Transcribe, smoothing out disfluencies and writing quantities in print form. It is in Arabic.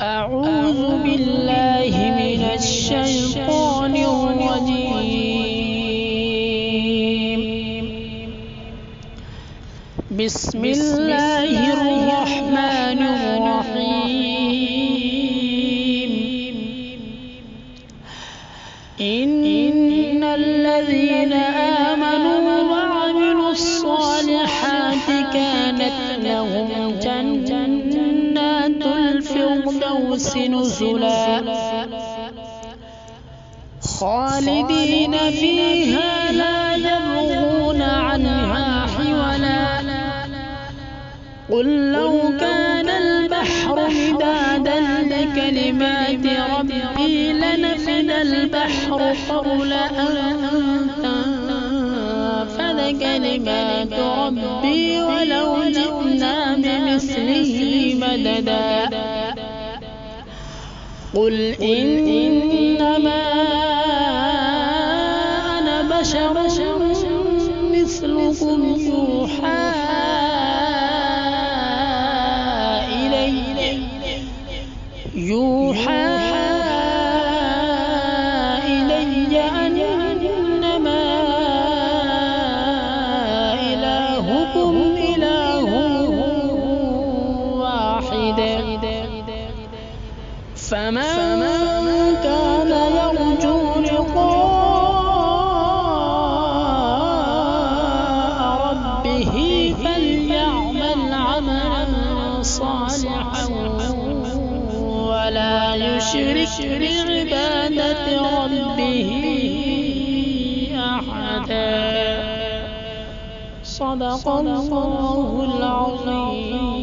أعوذ بالله من الشيطان الرجيم. بسم الله الرحمن الرحيم. إن الذين آمنوا وعملوا الصالحات كانت لهم جنات الفردوس نزلا خالدين فيها لا يبغون عنها حولا. قل لو كان البحر مدادا لكلمات ربي لنفد البحر قبل أن تنفد كلمات ربي ولو جئنا بمثله مددا. قل إنما أنا بشر مثلكم يوحى إلي أنما إلهكم إله واحد. فمن كان يرجو لقاء ربه فليعمل عملا صالحا ولا يشرك بعبادة ربه أحدا. صدق الله العظيم.